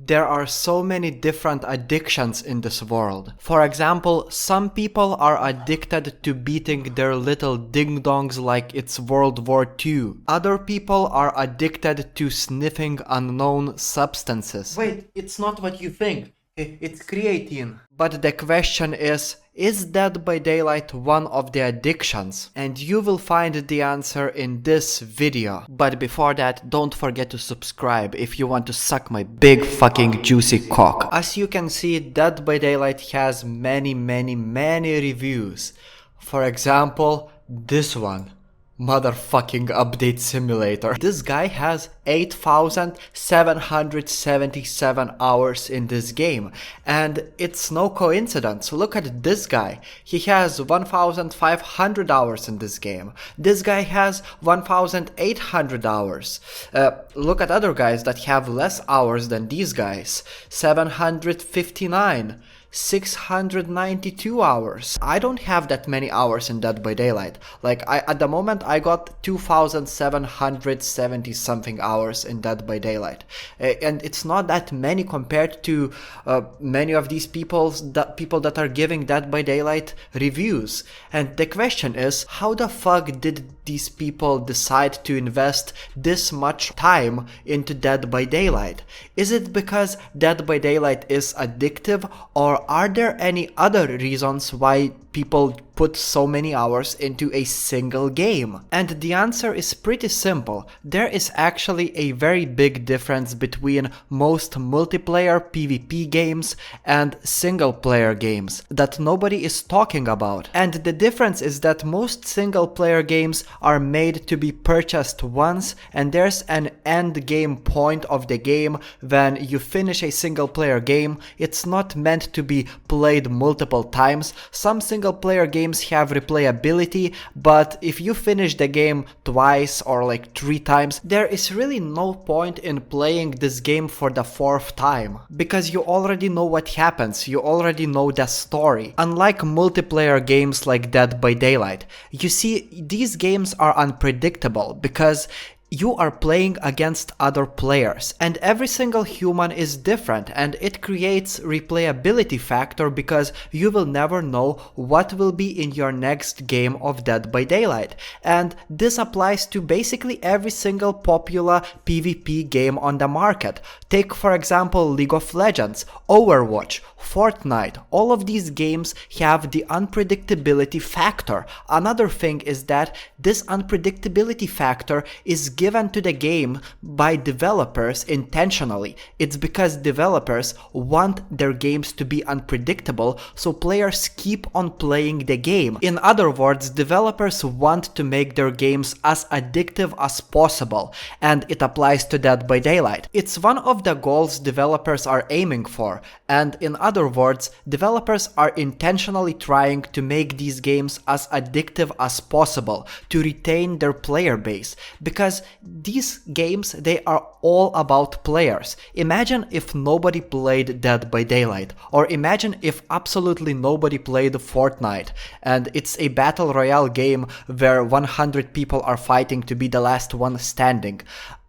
There are so many different addictions in this world. For example, some people are addicted to beating their little ding-dongs like it's World War II. Other people are addicted to sniffing unknown substances. Wait, it's not what you think. It's creatine. But the question is Dead by Daylight one of the addictions? And you will find the answer in this video. But before that, don't forget to subscribe if you want to suck my big fucking juicy cock. As you can see, Dead by Daylight has many reviews. For example, this one. Motherfucking update simulator. This guy has 8,777 hours in this game, and it's no coincidence. Look at this guy. He has 1,500 hours in this game. This guy has 1,800 hours. Look at other guys that have less hours than these guys. 759. 692 hours. I don't have that many hours in Dead by Daylight. At the moment I got 2,770 something hours in Dead by Daylight. And it's not that many compared to many of these people that are giving Dead by Daylight reviews. And the question is, how the fuck did these people decide to invest this much time into Dead by Daylight? Is it because Dead by Daylight is addictive, or are there any other reasons why people put so many hours into a single game? And the answer is pretty simple. There is actually a very big difference between most multiplayer PvP games and single player games that nobody is talking about. And the difference is that most single player games are made to be purchased once, and there's an end game point of the game. When you finish a single player game, it's not meant to be played multiple times. Some single player games have replayability, but if you finish the game twice or like 3 times, there is really no point in playing this game for the 4th time, because you already know what happens, you already know the story. Unlike multiplayer games like Dead by Daylight, you see, these games are unpredictable because you are playing against other players, and every single human is different, and it creates replayability factor because you will never know what will be in your next game of Dead by Daylight. And this applies to basically every single popular PvP game on the market. Take for example League of Legends, Overwatch, Fortnite. All of these games have the unpredictability factor. Another thing is that this unpredictability factor is given to the game by developers intentionally. It's because developers want their games to be unpredictable, so players keep on playing the game. In other words, developers want to make their games as addictive as possible, and it applies to Dead by Daylight. It's one of the goals developers are aiming for, and in other words, developers are intentionally trying to make these games as addictive as possible to retain their player base, because these games, they are all about players. Imagine if nobody played Dead by Daylight, or imagine if absolutely nobody played Fortnite, and it's a battle royale game where 100 people are fighting to be the last one standing.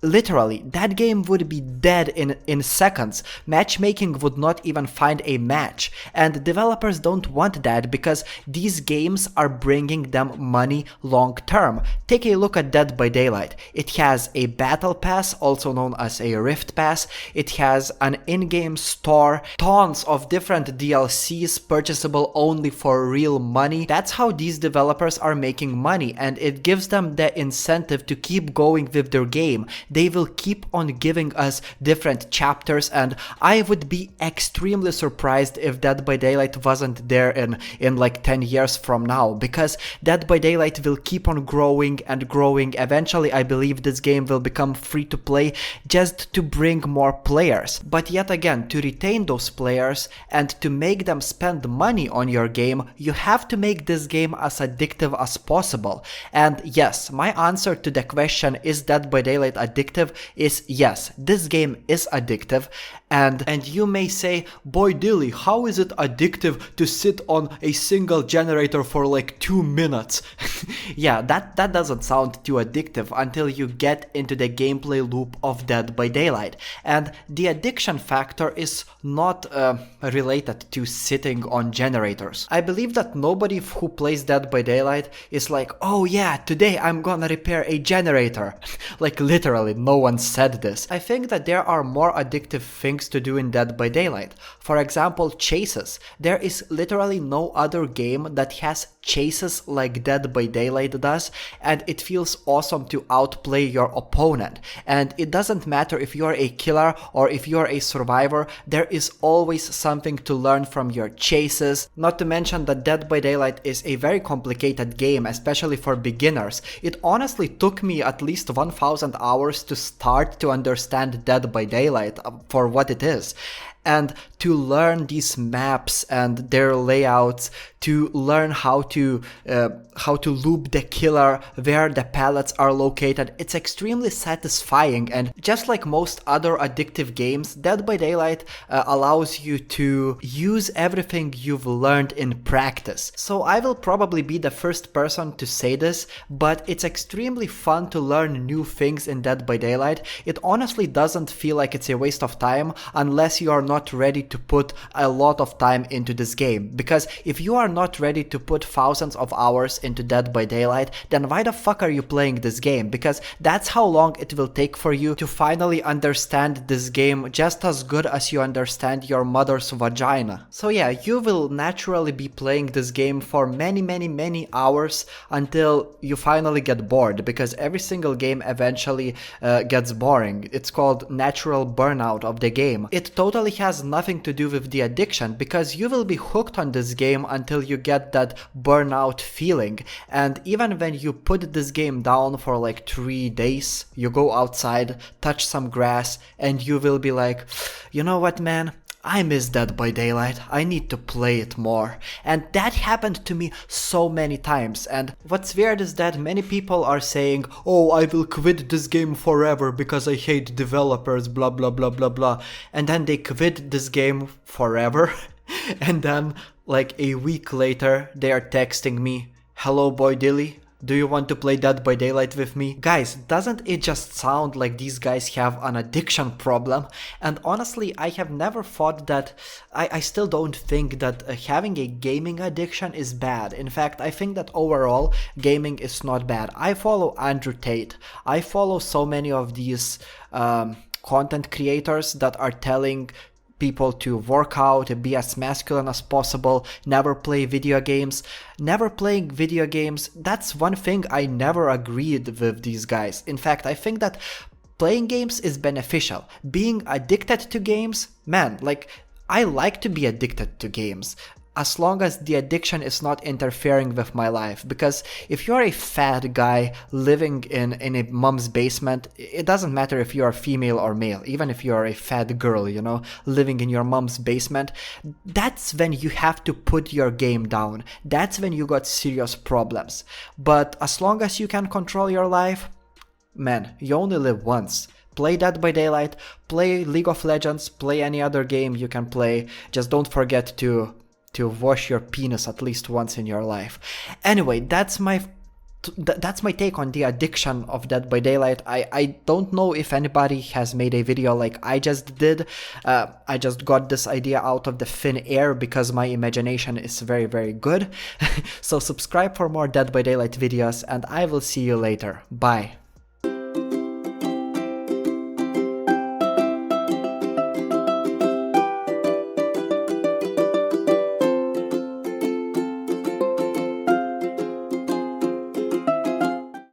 Literally, that game would be dead in seconds. Matchmaking would not even find a match. And developers don't want that because these games are bringing them money long term. Take a look at Dead by Daylight. It has a battle pass, also known as a rift pass. It has an in-game store, tons of different DLCs purchasable only for real money. That's how these developers are making money, and it gives them the incentive to keep going with their game. They will keep on giving us different chapters, and I would be extremely surprised if Dead by Daylight wasn't there in like 10 years from now, because Dead by Daylight will keep on growing and growing. Eventually, I believe this game will become free to play just to bring more players. But yet again, to retain those players and to make them spend money on your game, you have to make this game as addictive as possible. And yes, my answer to the question, is Dead by Daylight addictive, is yes, this game is addictive. And you may say, boy Dilly, how is it addictive to sit on a single generator for like 2 minutes? Yeah, that doesn't sound too addictive until you get into the gameplay loop of Dead by Daylight. And the addiction factor is not related to sitting on generators. I believe that nobody who plays Dead by Daylight is like, oh yeah, today I'm gonna repair a generator. Like literally, no one said this. I think that there are more addictive things to do in Dead by Daylight. For example, chases. There is literally no other game that has chases like Dead by Daylight does, and it feels awesome to outplay your opponent. And it doesn't matter if you're a killer or if you're a survivor, there is always something to learn from your chases. Not to mention that Dead by Daylight is a very complicated game, especially for beginners. It honestly took me at least 1000 hours to start to understand Dead by Daylight for what it is. And to learn these maps and their layouts, to learn how to loop the killer, where the pallets are located, it's extremely satisfying. And just like most other addictive games, Dead by Daylight allows you to use everything you've learned in practice. So I will probably be the first person to say this, but it's extremely fun to learn new things in Dead by Daylight. It honestly doesn't feel like it's a waste of time unless you are not ready to put a lot of time into this game. Because if you are not ready to put thousands of hours into Dead by Daylight, then why the fuck are you playing this game? Because that's how long it will take for you to finally understand this game just as good as you understand your mother's vagina. So yeah, you will naturally be playing this game for many hours until you finally get bored, because every single game eventually gets boring. It's called natural burnout of the game. It totally has nothing to do with the addiction, because you will be hooked on this game until you get that burnout feeling. And even when you put this game down for like 3 days, you go outside, touch some grass, and you will be like, you know what, man? I miss Dead by Daylight, I need to play it more. And that happened to me so many times. And what's weird is that many people are saying, oh, I will quit this game forever because I hate developers, blah blah blah blah blah. And then they quit this game forever. And then like a week later they are texting me, hello boy Dilly, do you want to play Dead by Daylight with me? Guys, doesn't it just sound like these guys have an addiction problem? And honestly, I have never thought that, I still don't think that having a gaming addiction is bad. In fact, I think that overall, gaming is not bad. I follow Andrew Tate. I follow so many of these content creators that are telling people to work out, be as masculine as possible, never play video games. Never playing video games, that's one thing I never agreed with these guys. In fact, I think that playing games is beneficial. Being addicted to games, man, like, I like to be addicted to games, as long as the addiction is not interfering with my life. Because if you're a fat guy living in a mom's basement, it doesn't matter if you're female or male, even if you're a fat girl, you know, living in your mom's basement, that's when you have to put your game down. That's when you got serious problems. But as long as you can control your life, man, you only live once. Play Dead by Daylight, play League of Legends, play any other game you can play. Just don't forget to wash your penis at least once in your life. Anyway, that's my take on the addiction of Dead by Daylight. I don't know if anybody has made a video like I just did. I just got this idea out of the thin air because my imagination is very good. So subscribe for more Dead by Daylight videos, and I will see you later. Bye.